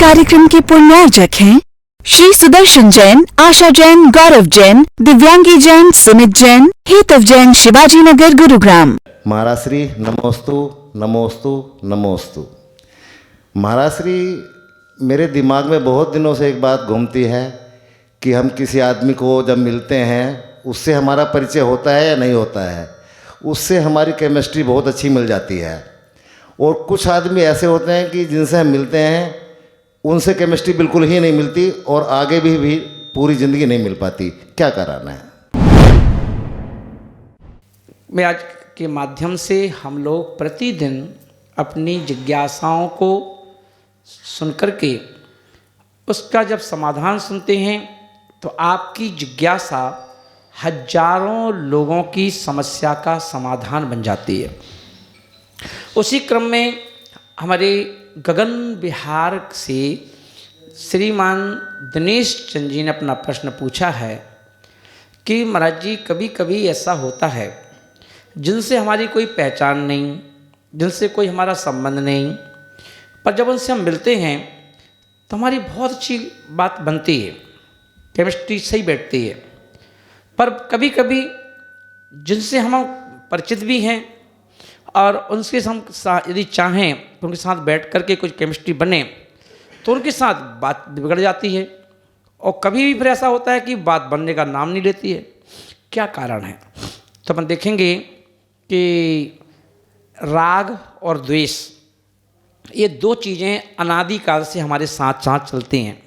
कार्यक्रम के पुण्यार्जक हैं श्री सुदर्शन जैन, आशा जैन, गौरव जैन, दिव्यांगी जैन, सुमित जैन, हेतव जैन, शिवाजी नगर, गुरुग्राम। महाराज श्री नमोस्तु नमोस्तु नमोस्तु। महाराज श्री, मेरे दिमाग में बहुत दिनों से एक बात घूमती है कि हम किसी आदमी को जब मिलते हैं उससे हमारा परिचय होता है या नहीं होता है, उससे हमारी केमिस्ट्री बहुत अच्छी मिल जाती है। और कुछ आदमी ऐसे होते हैं कि जिनसे हम मिलते हैं उनसे केमिस्ट्री बिल्कुल ही नहीं मिलती और आगे भी पूरी ज़िंदगी नहीं मिल पाती। क्या कारण है? मैं आज के माध्यम से हम लोग प्रतिदिन अपनी जिज्ञासाओं को सुनकर के उसका जब समाधान सुनते हैं तो आपकी जिज्ञासा हजारों लोगों की समस्या का समाधान बन जाती है। उसी क्रम में हमारे गगन बिहार से श्रीमान दिनेश चंद जी ने अपना प्रश्न पूछा है कि महाराज जी, कभी कभी ऐसा होता है जिनसे हमारी कोई पहचान नहीं, जिनसे कोई हमारा संबंध नहीं, पर जब उनसे हम मिलते हैं तो हमारी बहुत अच्छी बात बनती है, केमिस्ट्री सही बैठती है। पर कभी कभी जिनसे हम परिचित भी हैं और उनके हम यदि चाहें तो उनके साथ बैठ कर के कुछ केमिस्ट्री बने तो उनके साथ बात बिगड़ जाती है और कभी भी फिर ऐसा होता है कि बात बनने का नाम नहीं लेती है। क्या कारण है? तो अपन देखेंगे कि राग और द्वेष, ये दो चीज़ें अनादिकाल से हमारे साथ साथ चलती हैं।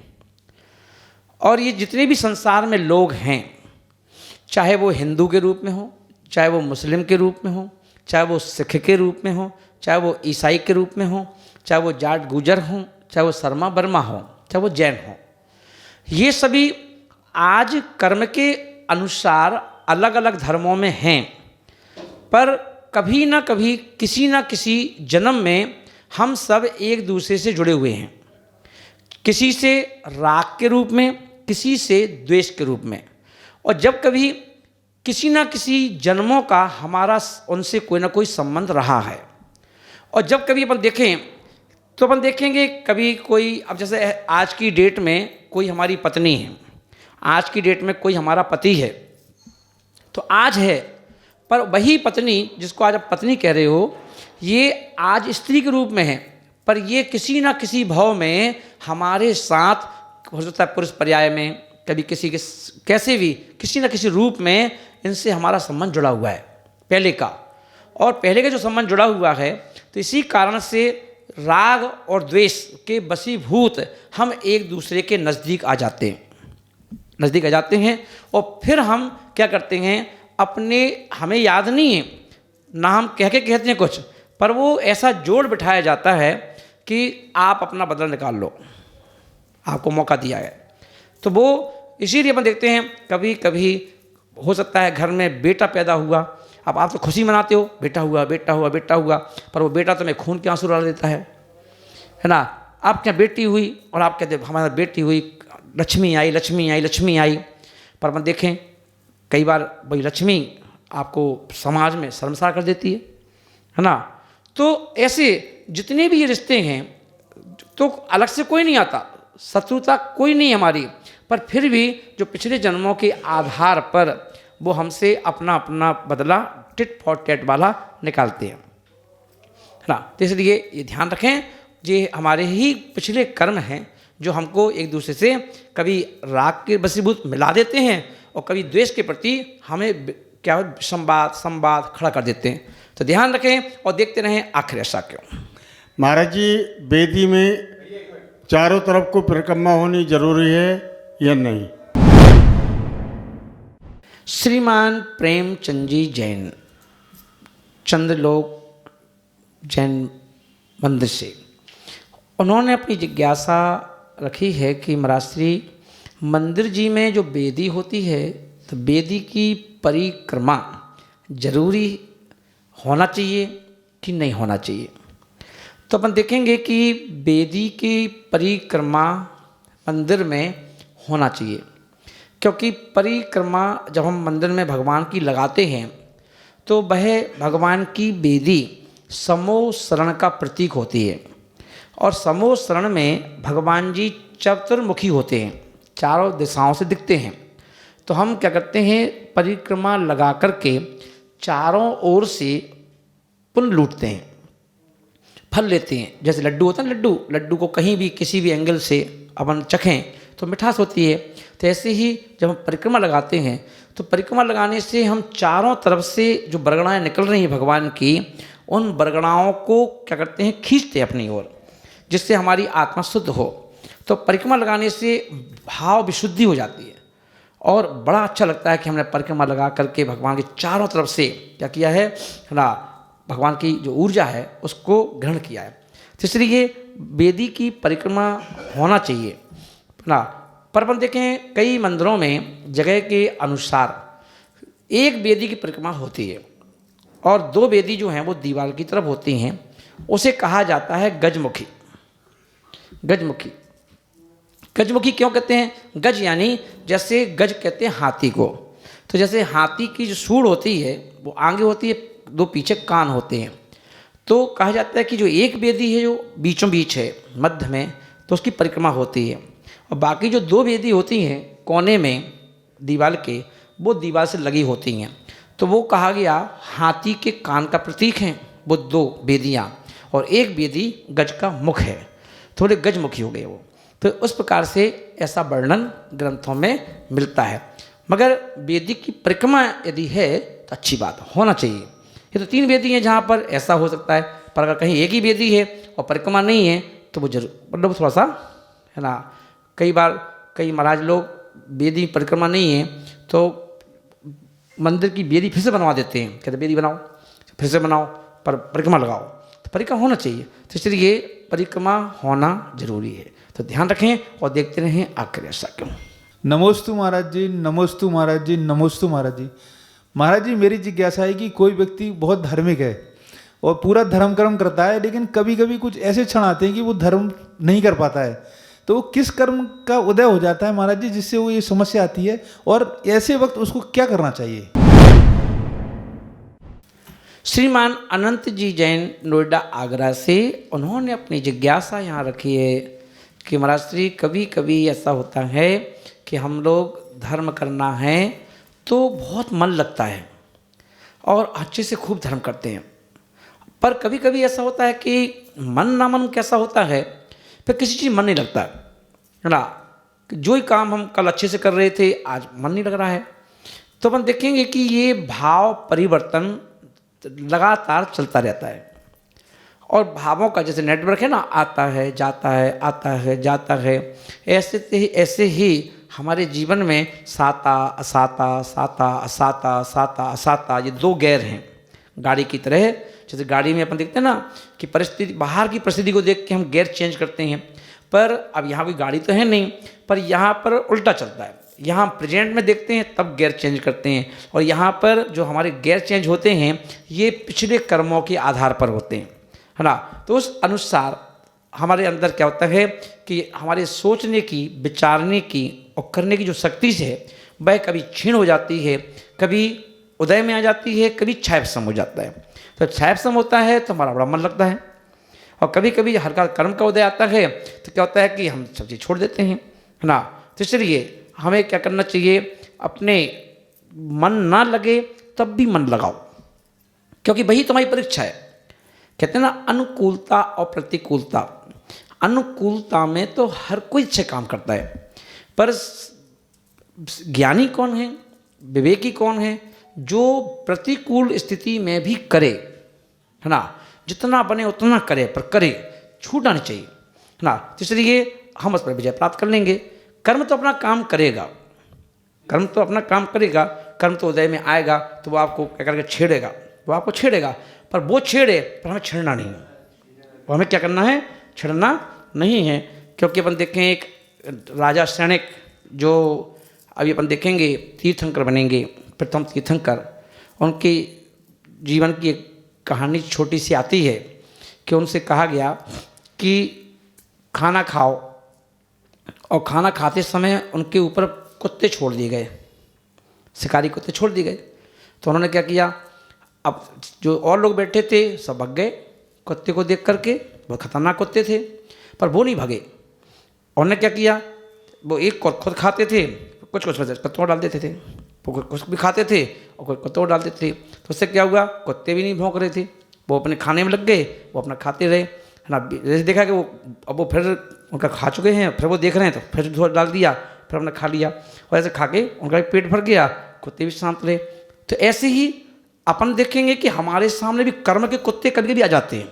और ये जितने भी संसार में लोग हैं, चाहे वो हिंदू के रूप में हो, चाहे वो मुस्लिम के रूप में हो, चाहे वो सिख के रूप में हो, चाहे वो ईसाई के रूप में हो, चाहे वो जाट गुजर हों, चाहे वो शर्मा वर्मा हो, चाहे वो जैन हो, ये सभी आज कर्म के अनुसार अलग अलग धर्मों में हैं। पर कभी ना कभी किसी ना किसी जन्म में हम सब एक दूसरे से जुड़े हुए हैं, किसी से राग के रूप में, किसी से द्वेष के रूप में। और जब कभी किसी ना किसी जन्मों का हमारा उनसे कोई ना कोई संबंध रहा है, और जब कभी अपन देखें तो अपन देखेंगे कभी कोई, अब जैसे आज की डेट में कोई हमारी पत्नी है, आज की डेट में कोई हमारा पति है, तो आज है, पर वही पत्नी जिसको आज आप पत्नी कह रहे हो, ये आज स्त्री के रूप में है, पर ये किसी ना किसी भाव में हमारे साथ हो सकता है, पुरुष पर्याय में, कभी किसी के कैसे भी किसी ना किसी रूप में इनसे हमारा संबंध जुड़ा हुआ है पहले का। और पहले का जो संबंध जुड़ा हुआ है तो इसी कारण से राग और द्वेष के वशीभूत हम एक दूसरे के नज़दीक आ जाते हैं, और फिर हम क्या करते हैं, अपने हमें याद नहीं है ना, हम कहते हैं कुछ, पर वो ऐसा जोड़ बिठाया जाता है कि आप अपना बदला निकाल लो, आपको मौका दिया है। तो वो इसीलिए अपन देखते हैं कभी कभी हो सकता है घर में बेटा पैदा हुआ, अब आप तो खुशी मनाते हो, बेटा हुआ बेटा हुआ बेटा हुआ, पर वो बेटा तुम्हें खून के आंसू डाल देता है ना। आपके यहाँ बेटी हुई और आप कहते हमारी बेटी हुई, लक्ष्मी आई लक्ष्मी आई लक्ष्मी आई, पर अपन देखें कई बार भाई लक्ष्मी आपको समाज में शर्मसार कर देती है ना। तो ऐसे जितने भी ये रिश्ते हैं, तो अलग से कोई नहीं आता, शत्रुता कोई नहीं हमारी, पर फिर भी जो पिछले जन्मों के आधार पर वो हमसे अपना अपना बदला टिट फॉर टैट वाला निकालते हैं ना। तो इसलिए ये ध्यान रखें, ये हमारे ही पिछले कर्म हैं जो हमको एक दूसरे से कभी राग के वशीभूत मिला देते हैं और कभी द्वेष के प्रति हमें क्या संवाद खड़ा कर देते हैं। तो ध्यान रखें और देखते रहें आखिर ऐसा क्यों। महाराज जी, वेदी में चारों तरफ को परिक्रमा होनी जरूरी है या नहीं? श्रीमान प्रेमचंद जी जैन, चंद्रलोक जैन मंदिर से, उन्होंने अपनी जिज्ञासा रखी है कि महाराज श्री, मंदिर जी में जो वेदी होती है तो वेदी की परिक्रमा जरूरी होना चाहिए कि नहीं होना चाहिए? तो अपन देखेंगे कि वेदी की परिक्रमा मंदिर में होना चाहिए, क्योंकि परिक्रमा जब हम मंदिर में भगवान की लगाते हैं तो वह भगवान की वेदी समो शरण का प्रतीक होती है। और समूह शरण में भगवान जी चतुर्मुखी होते हैं, चारों दिशाओं से दिखते हैं। तो हम क्या करते हैं, परिक्रमा लगा करके चारों ओर से पुण्य लूटते हैं, फल लेते हैं। जैसे लड्डू होता है, लड्डू को कहीं भी किसी भी एंगल से अपन चखें तो मिठास होती है। तो ऐसे ही जब हम परिक्रमा लगाते हैं तो परिक्रमा लगाने से हम चारों तरफ से जो बरगड़ाएँ निकल रही हैं भगवान की, उन बरगड़ाओं को क्या करते हैं, खींचते हैं अपनी ओर, जिससे हमारी आत्मा शुद्ध हो। तो परिक्रमा लगाने से भाव विशुद्धि हो जाती है और बड़ा अच्छा लगता है कि हमने परिक्रमा लगा करके भगवान के चारों तरफ से क्या किया है ना, भगवान की जो ऊर्जा है उसको ग्रहण किया है। तो इसलिए वेदी की परिक्रमा होना चाहिए ना। पर अपन देखें कई मंदिरों में जगह के अनुसार एक वेदी की परिक्रमा होती है और 2 वेदी जो हैं वो दीवार की तरफ होती हैं। उसे कहा जाता है गजमुखी। गजमुखी गजमुखी क्यों कहते हैं? गज यानी जैसे गज कहते हैं हाथी को। तो जैसे हाथी की जो सूंड होती है वो आगे होती है, 2 पीछे कान होते हैं। तो कहा जाता है कि जो एक वेदी है जो बीचों बीच है मध्य में, तो उसकी परिक्रमा होती है। और बाकी जो 2 वेदी होती हैं कोने में दीवार के, वो दीवार से लगी होती हैं। तो वो कहा गया हाथी के कान का प्रतीक हैं वो 2 वेदियाँ, और एक वेदी गज का मुख है, थोड़े गजमुखी हो गए वो। तो उस प्रकार से ऐसा वर्णन ग्रंथों में मिलता है। मगर वेदी की परिक्रमा यदि है तो अच्छी बात होना चाहिए। ये तो 3 वेदी हैं जहाँ पर ऐसा हो सकता है, पर अगर कहीं एक ही वेदी है और परिक्रमा नहीं है तो वो जरूर मतलब थोड़ा सा है ना। कई बार कई महाराज लोग वेदी परिक्रमा नहीं है तो मंदिर की वेदी फिर से बनवा देते हैं, कहते वेदी बनाओ फिर से बनाओ पर परिक्रमा लगाओ। तो परिक्रमा होना चाहिए, तो इसलिए परिक्रमा होना जरूरी है। तो ध्यान रखें और देखते रहें आखिर ऐसा क्यों। नमोस्तु महाराज जी, नमोस्तु महाराज जी, नमोस्तु महाराज जी। महाराज जी मेरी जिज्ञासा है कि कोई व्यक्ति बहुत धार्मिक है और पूरा धर्म कर्म करता है, लेकिन कभी कभी कुछ ऐसे क्षण आते हैं कि वो धर्म नहीं कर पाता है, तो वो किस कर्म का उदय हो जाता है महाराज जी जिससे वो ये समस्या आती है, और ऐसे वक्त उसको क्या करना चाहिए? श्रीमान अनंत जी जैन नोएडा आगरा से, उन्होंने अपनी जिज्ञासा यहाँ रखी है कि महाराज श्री कभी कभी ऐसा होता है कि हम लोग धर्म करना है तो बहुत मन लगता है और अच्छे से खूब धर्म करते हैं, पर कभी कभी ऐसा होता है कि मन ना मन कैसा होता है, फिर किसी चीज़ मन नहीं लगता है ना। जो ही काम हम कल अच्छे से कर रहे थे आज मन नहीं लग रहा है। तो अपन देखेंगे कि ये भाव परिवर्तन लगातार चलता रहता है और भावों का जैसे नेटवर्क है ना, आता है जाता है, आता है जाता है। ऐसे ही हमारे जीवन में साता असाता, साता असाता, साता असाता, ये 2 गेयर हैं गाड़ी की तरह। जैसे गाड़ी में अपन देखते हैं ना कि परिस्थिति, बाहर की परिस्थिति को देख के हम गेयर चेंज करते हैं, पर अब यहाँ कोई गाड़ी तो है नहीं, पर यहाँ पर उल्टा चलता है। यहाँ प्रेजेंट में देखते हैं तब गियर चेंज करते हैं, और यहाँ पर जो हमारे गियर चेंज होते हैं ये पिछले कर्मों के आधार पर होते हैं, है ना। तो उस अनुसार हमारे अंदर क्या होता है कि हमारे सोचने की, विचारने की और करने की जो शक्ति से है वह कभी क्षीण हो जाती है, कभी उदय में आ जाती है, कभी क्षयपसम हो जाता है। तो क्षयपसम होता है तो हमारा बड़ा मन लगता है, और कभी कभी हर का कर्म का उदय आता है तो क्या होता है कि हम सब चीज़ छोड़ देते हैं, है ना। तो इसलिए हमें क्या करना चाहिए, अपने मन ना लगे तब भी मन लगाओ, क्योंकि वही तुम्हारी परीक्षा है। कहते हैं ना अनुकूलता और प्रतिकूलता। अनुकूलता में तो हर कोई अच्छे काम करता है, पर ज्ञानी कौन है, विवेकी कौन है, जो प्रतिकूल स्थिति में भी करे, है ना। जितना बने उतना करे, पर करे, छूटना नहीं चाहिए, है ना। तो इसलिए हम उस पर विजय प्राप्त कर लेंगे। कर्म तो अपना काम करेगा, कर्म तो अपना काम करेगा, कर्म तो उदय में आएगा तो वो आपको क्या करके छेड़ेगा, वो आपको छेड़ेगा, पर वो छेड़े पर हमें छेड़ना नहीं है। वो हमें क्या करना है, छेड़ना नहीं है। क्योंकि अपन देखें एक राजा सैनिक जो अभी अपन देखेंगे तीर्थंकर बनेंगे, प्रथम तीर्थंकर, उनके जीवन की एक कहानी छोटी सी आती है कि उनसे कहा गया कि खाना खाओ, और खाना खाते समय उनके ऊपर कुत्ते छोड़ दिए गए, शिकारी कुत्ते छोड़ दिए गए। तो उन्होंने क्या किया, अब जो और लोग बैठे थे सब भाग गए कुत्ते को देख करके, बहुत खतरनाक कुत्ते थे, पर वो नहीं भगे। उन्होंने क्या किया, वो एक खुद खाते थे, कुछ कुछ कत्तों डाल देते थे, कुछ भी खाते थे और कुछ कत्तों डाल देते थे। तो उससे क्या हुआ, कुत्ते भी नहीं भौंक रहे थे, वो अपने खाने में लग गए, वो अपना खाते रहे, है ना। जैसे देखा कि वो अब वो फिर उनका खा चुके हैं, फिर वो देख रहे हैं तो फिर थोड़ा डाल दिया, फिर हमने खा लिया, और ऐसे खा के उनका पेट भर गया, कुत्ते भी शांत रहे। तो ऐसे ही अपन देखेंगे कि हमारे सामने भी कर्म के कुत्ते कभी कभी आ जाते हैं,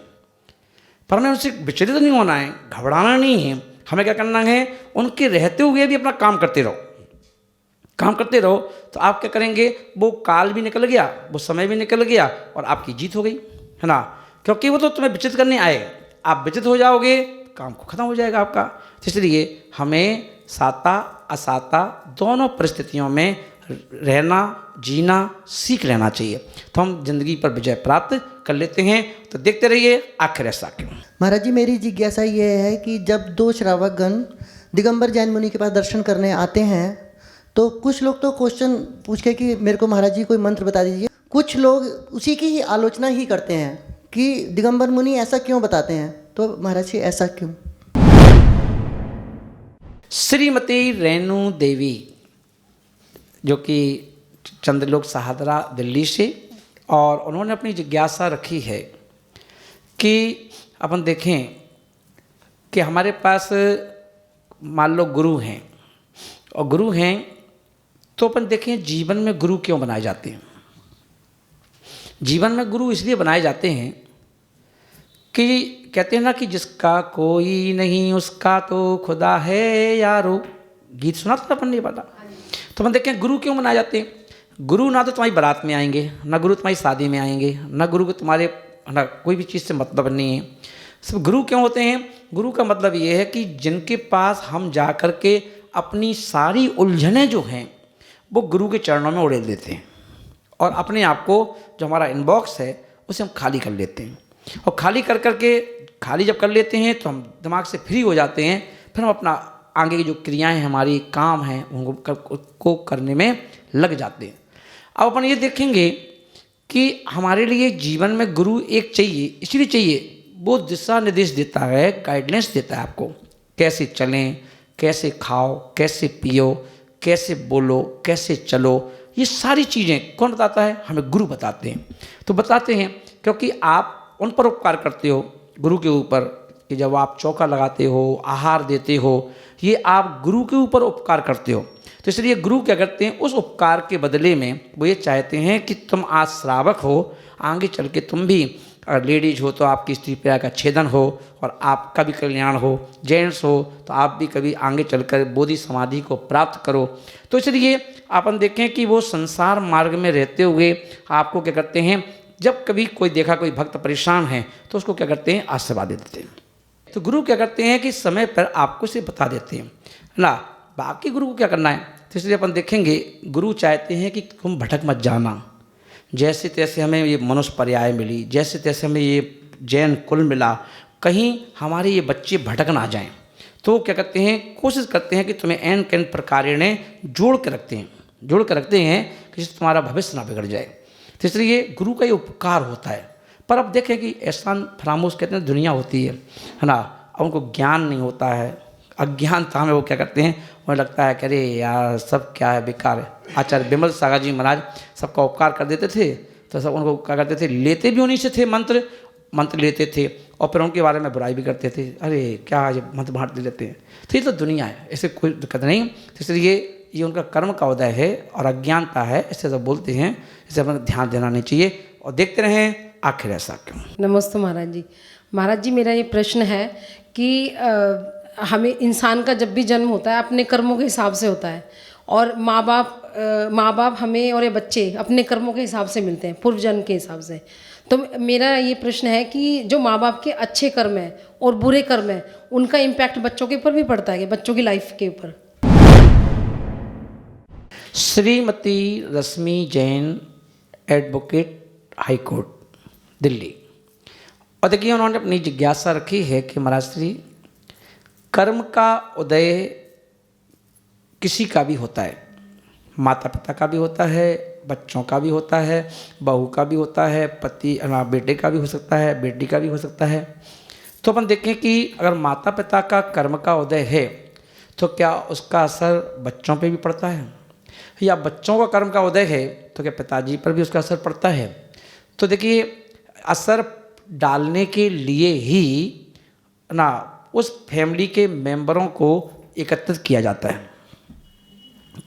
पर हमें उनसे विचलित नहीं होना है, घबराना नहीं है। हमें क्या करना है, उनके रहते हुए भी अपना काम करते रहो, काम करते रहो। तो आप क्या करेंगे, वो काल भी निकल गया, वो समय भी निकल गया और आपकी जीत हो गई, है ना। क्योंकि वो तो तुम्हें विचलित करने आए, आप विचलित हो जाओगे, काम को खत्म हो जाएगा आपका। इसलिए हमें साता असाता दोनों परिस्थितियों में रहना, जीना सीख लेना चाहिए, तो हम जिंदगी पर विजय प्राप्त कर लेते हैं। तो देखते रहिए आखिर ऐसा क्यों। महाराज जी, मेरी जिज्ञासा ये है कि जब दो श्रावक गण दिगंबर जैन मुनि के पास दर्शन करने आते हैं, तो कुछ लोग तो क्वेश्चन पूछ के कि मेरे को महाराज जी कोई मंत्र बता दीजिए, कुछ लोग उसी की ही आलोचना ही करते हैं कि दिगंबर मुनि ऐसा क्यों बताते हैं, तो महाराज जी ऐसा क्यों? श्रीमती रेणु देवी, जो कि चंद्रलोक सहादरा दिल्ली से, और उन्होंने अपनी जिज्ञासा रखी है कि अपन देखें कि हमारे पास मान लो गुरु हैं, और गुरु हैं तो अपन देखें जीवन में गुरु क्यों बनाए जाते हैं। जीवन में गुरु इसलिए बनाए जाते हैं कि कहते हैं ना कि जिसका कोई नहीं उसका तो खुदा है यारो, गीत सुना था अपन, नहीं पता। तो अपन देखें गुरु क्यों बनाए जाते हैं। गुरु ना तो तुम्हारी बारात में आएंगे, ना गुरु तुम्हारी शादी में आएंगे, ना गुरु को तुम्हारे ना कोई भी चीज़ से मतलब नहीं है। सब गुरु क्यों होते हैं, गुरु का मतलब ये है कि जिनके पास हम जा कर के अपनी सारी उलझनें जो हैं वो गुरु के चरणों में उड़ेल देते हैं, और अपने आप को जो हमारा इनबॉक्स है उसे हम खाली कर लेते हैं। और खाली कर करके खाली जब कर लेते हैं तो हम दिमाग से फ्री हो जाते हैं, फिर हम अपना आगे की जो क्रियाएं हमारी काम हैं उनको करने में लग जाते हैं। अब अपन ये देखेंगे कि हमारे लिए जीवन में गुरु एक चाहिए, इसलिए चाहिए वो दिशा निर्देश देता है, गाइडलाइंस देता है आपको, कैसे चलें, कैसे खाओ, कैसे पियो, कैसे बोलो, कैसे चलो, ये सारी चीज़ें कौन बताता है, हमें गुरु बताते हैं। तो बताते हैं क्योंकि आप उन पर उपकार करते हो गुरु के ऊपर, कि जब आप चौका लगाते हो, आहार देते हो, ये आप गुरु के ऊपर उपकार करते हो। तो इसलिए गुरु क्या करते हैं, उस उपकार के बदले में वो ये चाहते हैं कि तुम आज श्रावक हो, आगे चल के तुम भी अगर लेडीज हो तो आपकी स्त्री प्रिया का छेदन हो और आपका भी कल्याण हो, जेंट्स हो तो आप भी कभी आगे चलकर बोधि समाधि को प्राप्त करो। तो इसलिए अपन देखें कि वो संसार मार्ग में रहते हुए आपको क्या करते हैं, जब कभी कोई देखा कोई भक्त परेशान है तो उसको क्या करते हैं, आशीर्वाद देते हैं। तो गुरु क्या करते हैं कि समय पर आपको इसे बता देते हैं ना, बाकी गुरु को क्या करना है। तो इसलिए अपन देखेंगे गुरु चाहते हैं कि तुम भटक मत जाना, जैसे तैसे हमें ये मनुष्य पर्याय मिली, जैसे तैसे हमें ये जैन कुल मिला, कहीं हमारे ये बच्चे भटक ना जाएं। तो क्या करते हैं, कोशिश करते हैं कि तुम्हें एन कैन प्रकार ने जोड़ के रखते हैं कि जिससे तुम्हारा भविष्य ना बिगड़ जाए। तो इसलिए गुरु का ये उपकार होता है। पर अब देखें कि ऐसा फरामोश कहते हैं दुनिया होती है ना, अब उनको ज्ञान नहीं होता है, अज्ञानता में वो क्या करते हैं, उन्हें लगता है कि अरे यार सब क्या है, बेकार है। आचार्य विमल सागर जी महाराज सबका उपकार कर देते थे, तो सब उनको क्या करते थे, लेते भी उन्हीं से थे, मंत्र लेते थे और फिर उनके बारे में बुराई भी करते थे, अरे क्या ये मंत्र बांट लेते हैं। तो ये तो दुनिया है, ऐसे कोई दिक्कत नहीं। तो इसलिए ये उनका कर्म का उदय है और अज्ञानता है, इससे सब बोलते हैं, इसे हमें ध्यान देना नहीं चाहिए। और देखते रहें आखिर ऐसा क्यों। नमस्ते महाराज जी। महाराज जी, मेरा ये प्रश्न है कि हमें इंसान का जब भी जन्म होता है अपने कर्मों के हिसाब से होता है, और माँ बाप हमें और ये बच्चे अपने कर्मों के हिसाब से मिलते हैं, पूर्व जन्म के हिसाब से। तो मेरा ये प्रश्न है कि जो माँ बाप के अच्छे कर्म हैं और बुरे कर्म हैं, उनका इम्पैक्ट बच्चों के ऊपर भी पड़ता है कि बच्चों की लाइफ के ऊपर। Shrimati Rashmi Jain, advocate, high court, Delhi. और देखिए उन्होंने अपनी जिज्ञासा रखी है कि महाराज श्री, कर्म का उदय किसी का भी होता है, माता पिता का भी होता है, बच्चों का भी होता है, बहू का भी होता है, पति बेटे का भी हो सकता है, बेटी का भी हो सकता है। तो अपन देखें कि अगर माता पिता का कर्म का उदय है तो क्या उसका असर बच्चों पे भी पड़ता है, या बच्चों का कर्म का उदय है तो क्या पिताजी पर भी उसका असर पड़ता है। तो देखिए असर डालने के लिए ही ना उस फैमिली के मेंबरों को एकत्रित किया जाता है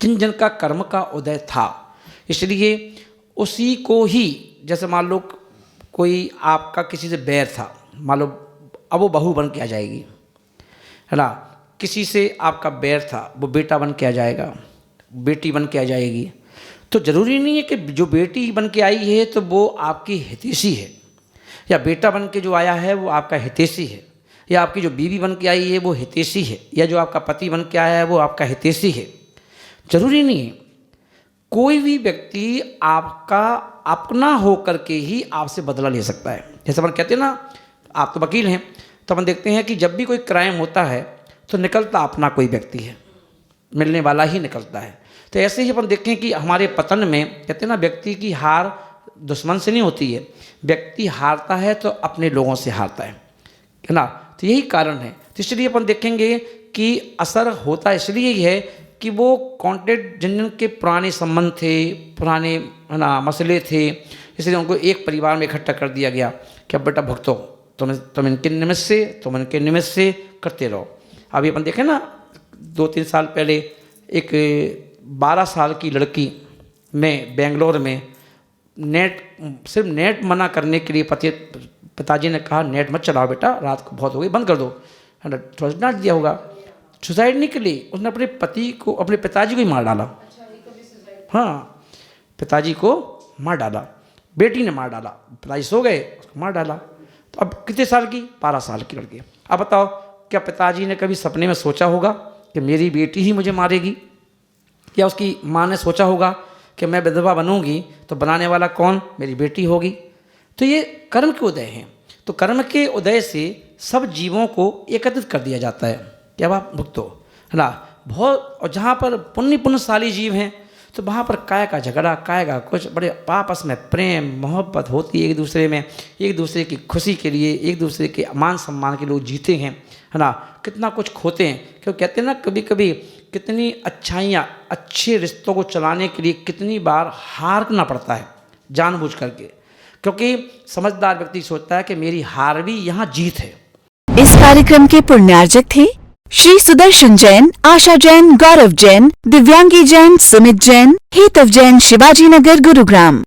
जिन जिन का कर्म का उदय था, इसलिए उसी को ही, जैसे मान लो कोई आपका किसी से बैर था, मान लो अब वो बहू बन के आ जाएगी, है ना, किसी से आपका बैर था वो बेटा बन के आ जाएगा, बेटी बन के आ जाएगी। तो ज़रूरी नहीं है कि जो बेटी बन के आई है तो वो आपकी हितैषी है, या बेटा बन के जो आया है वो आपका हितैषी है, या आपकी जो बीवी बन के आई है वो हितैषी है, या जो आपका पति बन के आया है वो आपका हितैषी है। ज़रूरी नहीं है। कोई भी व्यक्ति आपका अपना हो करके ही आपसे बदला ले सकता है। जैसे अपन कहते हैं ना, आप तो वकील हैं, तो अपन देखते हैं कि जब भी कोई क्राइम होता है तो निकलता अपना कोई व्यक्ति है, मिलने वाला ही निकलता है। तो ऐसे ही अपन देखें कि हमारे पतन में कहते हैं ना, व्यक्ति की हार दुश्मन से नहीं होती है, व्यक्ति हारता है तो अपने लोगों से हारता है ना। तो यही कारण है। तो इसलिए अपन देखेंगे कि असर होता इसलिए ही है कि वो कॉन्टेक्ट जिन जिन के पुराने संबंध थे, पुराने है ना मसले थे, इसलिए उनको एक परिवार में इकट्ठा कर दिया गया कि अब बेटा भुगतो, तुम इनके निमित्त से, तुम इनके निमित्त से करते रहो। अभी अपन देखें ना, 2-3 साल पहले एक 12 साल की लड़की में बेंगलोर में सिर्फ नेट मना करने के लिए पिताजी ने कहा नेट मत चलाओ बेटा, रात को बहुत हो गई, बंद कर दो, है ना, थोड़ा डांट दिया होगा। सुसाइड नहीं के लिए उसने अपने अपने पिताजी को ही मार डाला। हाँ, पिताजी को मार डाला, बेटी ने मार डाला, पिताजी सो गए, उसको मार डाला। तो अब कितने साल की? 12 साल की लड़की। अब बताओ, क्या पिताजी ने कभी सपने में सोचा होगा कि मेरी बेटी ही मुझे मारेगी? या उसकी माँ ने सोचा होगा कि मैं विधवा बनूंगी तो बनाने वाला कौन? मेरी बेटी होगी। तो ये कर्म के उदय हैं। तो कर्म के उदय से सब जीवों को एकत्रित कर दिया जाता है कि अब आप भुगतो, है ना। बहुत, और जहाँ पर पुण्यशाली जीव हैं तो वहाँ पर काय का झगड़ा, काय का कुछ, बड़े आपस में प्रेम मोहब्बत होती है, एक दूसरे में, एक दूसरे की खुशी के लिए, एक दूसरे के मान सम्मान के लोग जीते हैं, है ना। कितना कुछ खोते हैं, क्यों कहते हैं ना, कभी कभी कितनी अच्छाइयाँ, अच्छे रिश्तों को चलाने के लिए कितनी बार हारना पड़ता है जानबूझ करके, क्योंकि समझदार व्यक्ति सोचता है कि मेरी हार भी यहाँ जीत है। इस कार्यक्रम के पुण्यार्जक थे श्री सुदर्शन जैन, आशा जैन, गौरव जैन, दिव्यांगी जैन, सुमित जैन, हेतव जैन, शिवाजी नगर, गुरुग्राम।